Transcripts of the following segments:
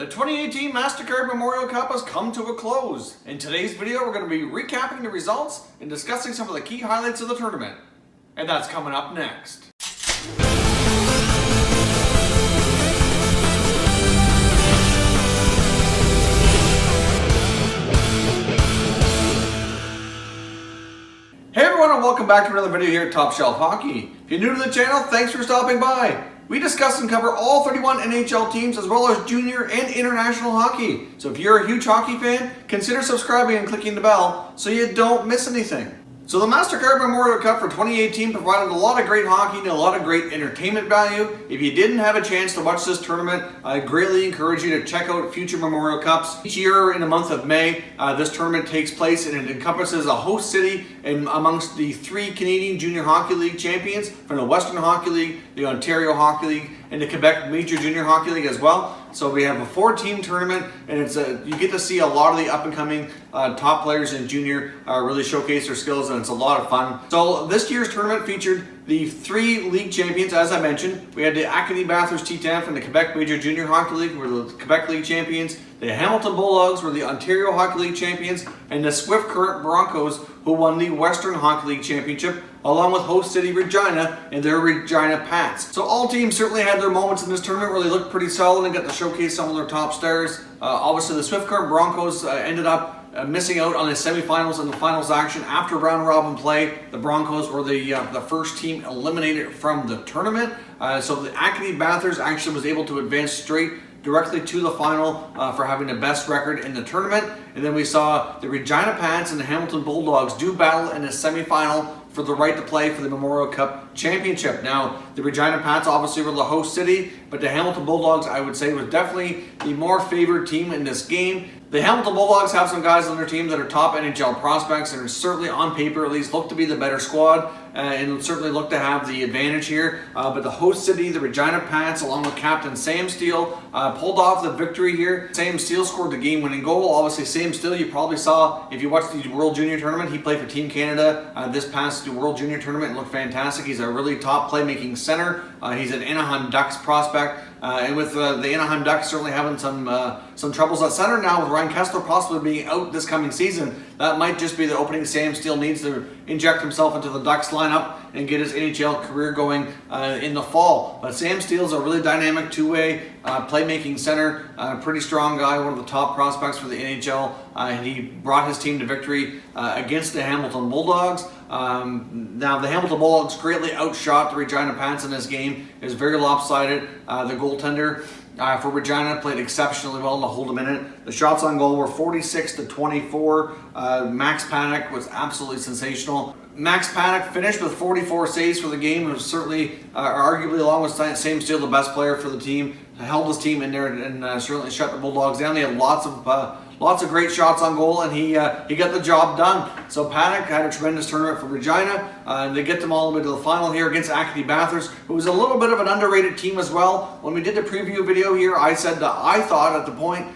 The 2018 MasterCard Memorial Cup has come to a close. In today's video, we're going to be recapping the results and discussing some of the key highlights of the tournament. And that's coming up next. Hey everyone, and welcome back to another video here at Top Shelf Hockey. If you're new to the channel, thanks for stopping by. We discuss and cover all 31 NHL teams as well as junior and international hockey. So if you're a huge hockey fan, consider subscribing and clicking the bell so you don't miss anything. So the MasterCard Memorial Cup for 2018 provided a lot of great hockey and a lot of great entertainment value. If you didn't have a chance to watch this tournament, I greatly encourage you to check out future Memorial Cups. Each year in the month of May, this tournament takes place and it encompasses a host city and amongst the 3 Canadian Junior Hockey League champions from the Western Hockey League, the Ontario Hockey League, and the Quebec Major Junior Hockey League as well. So we have a 4-team tournament, and it's you get to see a lot of the up-and-coming top players in junior really showcase their skills, and it's a lot of fun. So this year's tournament featured the 3 league champions, as I mentioned. We had the Acadie-Bathurst Titans from the Quebec Major Junior Hockey League, who were the Quebec League champions. The Hamilton Bulldogs were the Ontario Hockey League champions, and the Swift Current Broncos, who won the Western Hockey League championship, along with host city Regina and their Regina Pats. So all teams certainly had their moments in this tournament where they looked pretty solid and got to showcase some of their top stars. Obviously the Swift Current Broncos ended up missing out on the semifinals and the finals action after round robin play. The Broncos were the first team eliminated from the tournament. So the Acadie-Bathurst actually was able to advance straight directly to the final for having the best record in the tournament. And then we saw the Regina Pats and the Hamilton Bulldogs do battle in the semifinal for the right to play for the Memorial Cup Championship. Now, the Regina Pats obviously were the host city, but the Hamilton Bulldogs, I would say, was definitely the more favored team in this game. The Hamilton Bulldogs have some guys on their team that are top NHL prospects and are certainly on paper at least look to be the better squad and certainly look to have the advantage here. But the host city, the Regina Pats, along with captain Sam Steele, pulled off the victory here. Sam Steele scored the game-winning goal. Obviously, Sam Steele, you probably saw if you watched the World Junior Tournament. He played for Team Canada this past World Junior Tournament and looked fantastic. He's a really top playmaking center. He's an Anaheim Ducks prospect. And with the Anaheim Ducks certainly having some troubles at center now, with Ryan Kessler possibly being out this coming season, that might just be the opening Sam Steele needs to inject himself into the Ducks lineup and get his NHL career going in the fall. But Sam Steele's a really dynamic two-way playmaking center, pretty strong guy, one of the top prospects for the NHL, and he brought his team to victory against the Hamilton Bulldogs. Now the Hamilton Bulldogs greatly outshot the Regina Pats in this game. It was very lopsided. The goaltender for Regina played exceptionally well to hold them in it. The shots on goal were 46-24. Max Panic was absolutely sensational. Max Panic finished with 44 saves for the game. It was certainly, arguably, along with Sam Steele, the best player for the team. Held his team in there and certainly shut the Bulldogs down. They had lots of great shots on goal, and he got the job done. So Panic had a tremendous tournament for Regina, and they get them all the way to the final here against Acadie-Bathurst, who was a little bit of an underrated team as well. When we did the preview video here, I said that I thought at the point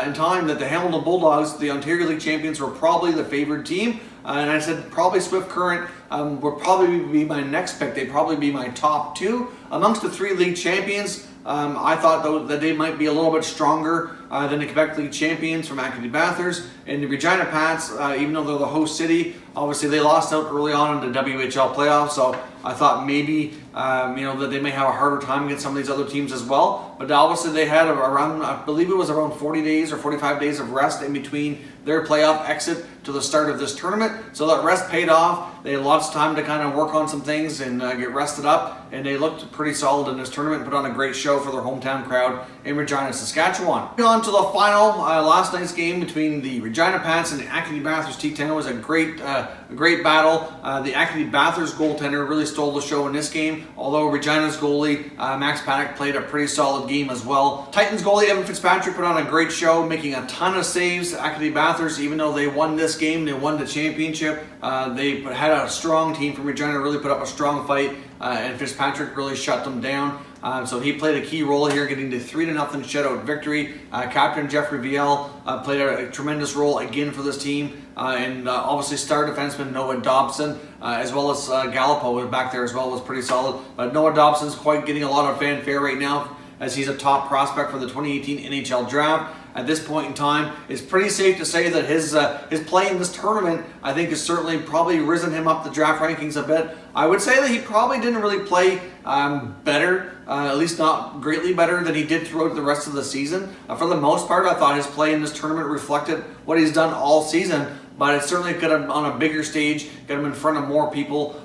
in time that the Hamilton Bulldogs, the Ontario League champions, were probably the favored team. And I said probably Swift Current would probably be my next pick. They'd probably be my top 2. Amongst the 3 league champions, I thought though that they might be a little bit stronger than the Quebec League champions from Acadie-Bathurst. And the Regina Pats, even though they're the host city, obviously they lost out early on in the WHL playoffs. So I thought maybe that they may have a harder time against some of these other teams as well. But obviously they had around, I believe it was around 40 days or 45 days of rest in between their playoff exit to the start of this tournament. So that rest paid off. They had lots of time to kind of work on some things and get rested up. And they looked pretty solid in this tournament, put on a great show for their hometown crowd in Regina, Saskatchewan. On to the final, last night's game between the Regina Pats and the Acadie-Bathurst Titans was a great battle. The Acadie-Bathurst goaltender really stole the show in this game, although Regina's goalie, Max Panic, played a pretty solid game as well. Titans goalie Evan Fitzpatrick put on a great show, making a ton of saves. Acadie-Bathurst, even though they won this game, they won the championship. They had a strong team from Regina, really put up a strong fight, and Fitzpatrick really shut them down. So he played a key role here, getting the 3-0 shutout victory. Captain Jeffrey Viel played a tremendous role again for this team. And obviously star defenseman Noah Dobson, as well as Gallipo was back there as well, was pretty solid. But Noah Dobson's quite getting a lot of fanfare right now as he's a top prospect for the 2018 NHL draft. At this point in time, it's pretty safe to say that his play in this tournament, I think, has certainly probably risen him up the draft rankings a bit. I would say that he probably didn't really play better, at least not greatly better than he did throughout the rest of the season. For the most part, I thought his play in this tournament reflected what he's done all season, but it certainly got him on a bigger stage, got him in front of more people,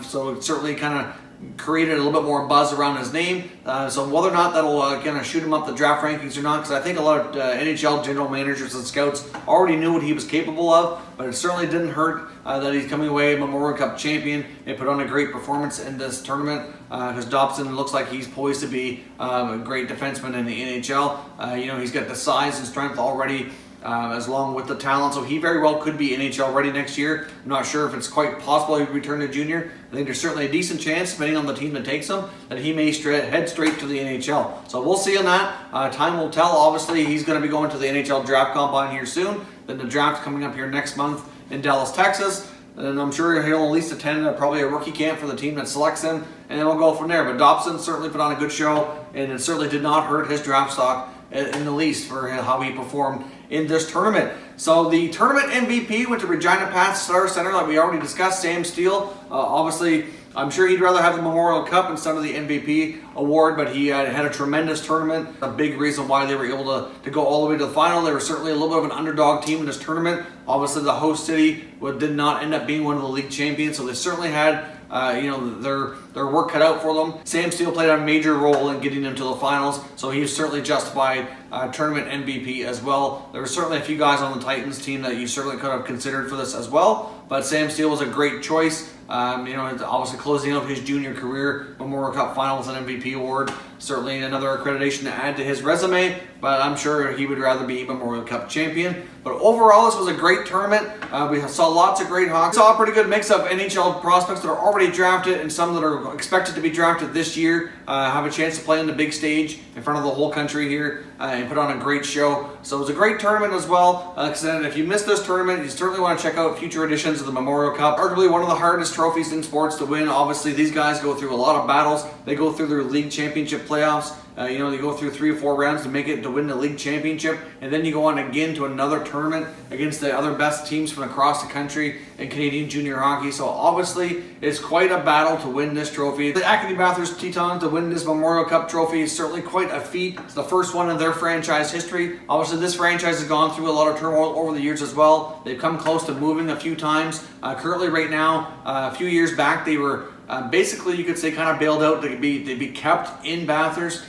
so it certainly kind of created a little bit more buzz around his name. So whether or not that'll kind of shoot him up the draft rankings or not, because I think a lot of NHL general managers and scouts already knew what he was capable of, but it certainly didn't hurt that he's coming away Memorial Cup champion and put on a great performance in this tournament, because Dobson looks like he's poised to be a great defenseman in the NHL. You know, he's got the size and strength already, as long with the talent, so he very well could be NHL ready next year. I'm not sure if it's quite possible he would return to junior. I think there's certainly a decent chance, depending on the team that takes him, that he may head straight to the NHL. So we'll see on that. Time will tell. Obviously, he's going to be going to the NHL draft combine here soon. Then the draft coming up here next month in Dallas, Texas. And I'm sure he'll at least attend probably a rookie camp for the team that selects him, and then we'll go from there. But Dobson certainly put on a good show, and it certainly did not hurt his draft stock in the least for how he performed in this tournament. So the tournament MVP went to Regina Pats star center, like we already discussed, Sam Steele. Obviously, I'm sure he'd rather have the Memorial Cup instead of the MVP award, but he had a tremendous tournament. A big reason why they were able to go all the way to the final. They were certainly a little bit of an underdog team in this tournament. Obviously, the host city did not end up being one of the league champions, so they certainly had their work cut out for them. Sam Steele played a major role in getting them to the finals, so he was certainly justified tournament MVP as well. There were certainly a few guys on the Titans team that you certainly could have considered for this as well, but Sam Steele was a great choice. Obviously closing out his junior career, Memorial Cup final with an MVP award. Certainly another accreditation to add to his resume, but I'm sure he would rather be Memorial Cup champion. But overall, this was a great tournament. We saw lots of great hockey. Saw a pretty good mix of NHL prospects that are already drafted and some that are expected to be drafted this year. Have a chance to play on the big stage in front of the whole country here and put on a great show. So it was a great tournament as well. Like I said, if you missed this tournament, you certainly want to check out future editions of the Memorial Cup. Arguably one of the hardest trophies in sports to win. Obviously, these guys go through a lot of battles. They go through their league championship playoffs. They go through 3 or 4 rounds to make it to win the league championship, and then you go on again to another tournament against the other best teams from across the country in Canadian junior hockey. So obviously, it's quite a battle to win this trophy. The Acadie-Bathurst Titans to win this Memorial Cup trophy is certainly quite a feat. It's the first one in their franchise history. Obviously, this franchise has gone through a lot of turmoil over the years as well. They've come close to moving a few times. Currently, right now, a few years back, they were basically, you could say, kind of bailed out. They'd be kept in Bathurst.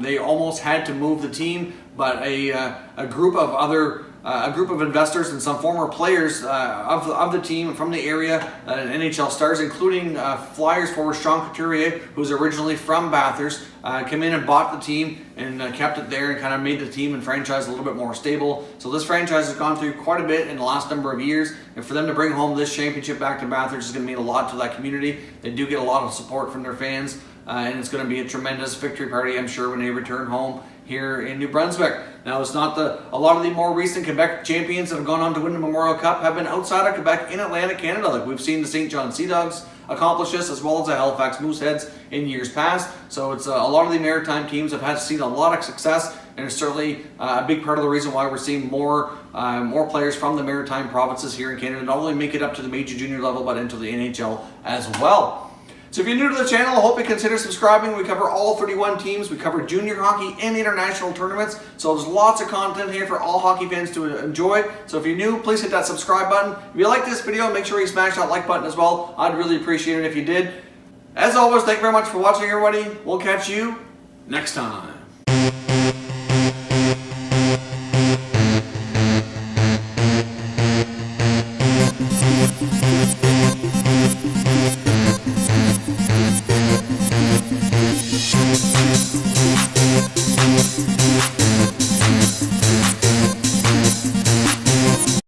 They almost had to move the team, but a group of investors and some former players of the team from the area, NHL stars, including Flyers forward Sean Couturier, who's originally from Bathurst, came in and bought the team and kept it there and kind of made the team and franchise a little bit more stable. So this franchise has gone through quite a bit in the last number of years, and for them to bring home this championship back to Bathurst is going to mean a lot to that community. They do get a lot of support from their fans, and it's going to be a tremendous victory party, I'm sure, when they return home here in New Brunswick. Now, it's not a lot of the more recent Quebec champions that have gone on to win the Memorial Cup have been outside of Quebec in Atlantic Canada. Like we've seen the St. John Sea Dogs accomplish this, as well as the Halifax Mooseheads in years past. So it's a lot of the maritime teams have seen a lot of success, and it's certainly a big part of the reason why we're seeing more players from the maritime provinces here in Canada not only make it up to the major junior level, but into the NHL as well. So if you're new to the channel, I hope you consider subscribing. We cover all 31 teams. We cover junior hockey and international tournaments. So there's lots of content here for all hockey fans to enjoy. So if you're new, please hit that subscribe button. If you like this video, make sure you smash that like button as well. I'd really appreciate it if you did. As always, thank you very much for watching, everybody. We'll catch you next time.